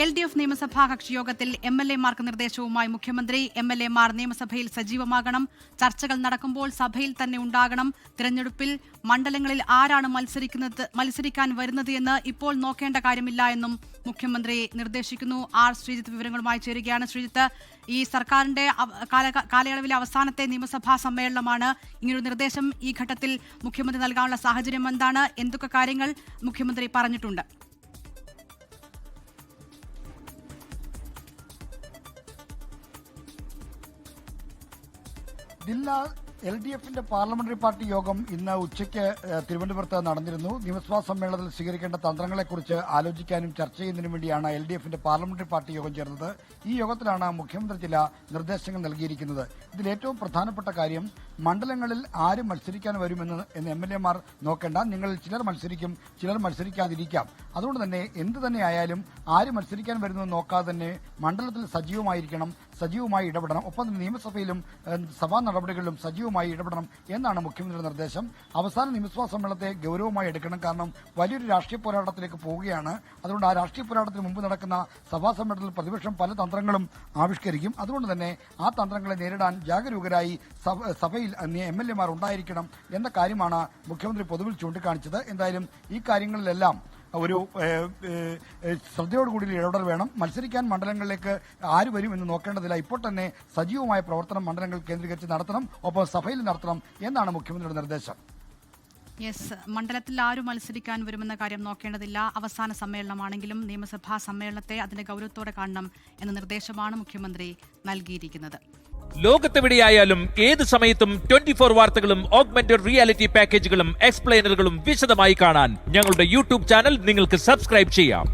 LDF നിയമസഭാ കക്ഷിയോഗത്തിൽ MLA-മാർക്ക് നിർദ്ദേശവുമായി മുഖ്യമന്ത്രി. MLA-മാർ നിയമസഭയിൽ സജീവമാകണം. ചർച്ചകൾ നടക്കുമ്പോൾ സഭയിൽ തന്നെ ഉണ്ടാകണം. തിരഞ്ഞെടുപ്പിൽ മണ്ഡലങ്ങളിൽ ആരാണ് മത്സരിക്കാൻ വരുന്നത് എന്ന് ഇപ്പോൾ നോക്കേണ്ട കാര്യമില്ല എന്നും മുഖ്യമന്ത്രി നിർദ്ദേശിക്കുന്നു. ശ്രീജിത്ത് വിവരങ്ങളുമായി ചേരുകയാണ്. ശ്രീജിത്ത്, ഈ സർക്കാരിന്റെ കാലയളവിലെ അവസാനത്തെ നിയമസഭാ സമ്മേളനമാണ്. ഇങ്ങനൊരു നിർദ്ദേശം ഈ ഘട്ടത്തിൽ മുഖ്യമന്ത്രി നൽകാനുള്ള സാഹചര്യം എന്താണ്? എന്തൊക്കെ കാര്യങ്ങൾ മുഖ്യമന്ത്രി പറഞ്ഞിട്ടുണ്ട്? LDF-ന്റെ പാർലമെന്ററി പാർട്ടി യോഗം ഇന്ന് ഉച്ചയ്ക്ക് തിരുവനന്തപുരത്ത് നടന്നിരുന്നു. നിയമസഭാ സമ്മേളനത്തിൽ സ്വീകരിക്കേണ്ട തന്ത്രങ്ങളെക്കുറിച്ച് ആലോചിക്കാനും ചർച്ച ചെയ്യുന്നതിനും വേണ്ടിയാണ് LDF-ന്റെ പാർലമെന്ററി പാർട്ടി യോഗം ചേർന്നത്. ഈ യോഗത്തിലാണ് മുഖ്യമന്ത്രി ചില നിർദ്ദേശങ്ങൾ നൽകിയിരിക്കുന്നത്. ഇതിൽ ഏറ്റവും പ്രധാനപ്പെട്ട കാര്യം, മണ്ഡലങ്ങളിൽ ആര് മത്സരിക്കാൻ വരുമെന്ന് MLA-മാർ നോക്കേണ്ട. നിങ്ങളിൽ ചിലർ മത്സരിക്കും, ചിലർ മത്സരിക്കാതിരിക്കാം. അതുകൊണ്ട് തന്നെ എന്ത് തന്നെ ആയാലും ആര് മത്സരിക്കാൻ വരുന്നത് നോക്കാതെ തന്നെ മണ്ഡലത്തിൽ സജീവമായിരിക്കണം, സജീവമായി ഇടപെടണം. ഒപ്പം നിയമസഭയിലും സഭാ നടപടികളിലും സജീവമായി ഇടപെടണം എന്നാണ് മുഖ്യമന്ത്രിയുടെ നിർദ്ദേശം. അവസാന നിയമസഭാ സമ്മേളനത്തെ ഗൌരവമായി എടുക്കണം. കാരണം വലിയൊരു രാഷ്ട്രീയ പോരാട്ടത്തിലേക്ക് പോവുകയാണ്. അതുകൊണ്ട് ആ രാഷ്ട്രീയ പോരാട്ടത്തിന് മുമ്പ് നടക്കുന്ന സഭാ സമ്മേളനത്തിൽ പ്രതിപക്ഷം പല തന്ത്രങ്ങളും ആവിഷ്കരിക്കും. അതുകൊണ്ട് തന്നെ ആ തന്ത്രങ്ങളെ നേരിടാൻ ജാഗരൂകരായി സഭയിൽ MLA-മാർ ഉണ്ടായിരിക്കണം എന്ന കാര്യമാണ് മുഖ്യമന്ത്രി പൊതുവിൽ ചൂണ്ടിക്കാണിച്ചത്. എന്തായാലും ഈ കാര്യങ്ങളിലെല്ലാം ഒരു ശ്രദ്ധയോടുകൂടി ഇടപെടൽ വേണം. മത്സരിക്കാൻ മണ്ഡലങ്ങളിലേക്ക് ആര് വരും എന്ന് നോക്കേണ്ടതില്ല. ഇപ്പോൾ തന്നെ സജീവമായ പ്രവർത്തനം മണ്ഡലങ്ങൾ കേന്ദ്രീകരിച്ച് നടത്തണം, ഒപ്പം സഭയിൽ നടത്തണം എന്നാണ് മുഖ്യമന്ത്രിയുടെ നിർദ്ദേശം. മണ്ഡലത്തിൽ ആരും മത്സരിക്കാൻ വരുമെന്ന കാര്യം നോക്കേണ്ടതില്ല. അവസാന സമ്മേളനമാണെങ്കിലും നിയമസഭാ സമ്മേളനത്തെ അതിന്റെ ഗൌരവത്തോടെ കാണണം എന്ന നിർദ്ദേശമാണ് മുഖ്യമന്ത്രി നൽകിയിരിക്കുന്നത്. ലോകത്തെവിടെയായാലും ഏത് സമയത്തും 24 വാർത്തകളും ഓഗ്മെന്റഡ് റിയാലിറ്റി പാക്കേജുകളും എക്സ്പ്ലെയിനറുകളും വിശദമായി കാണാൻ ഞങ്ങളുടെ YouTube ചാനൽ നിങ്ങൾക്ക് സബ്സ്ക്രൈബ് ചെയ്യാം.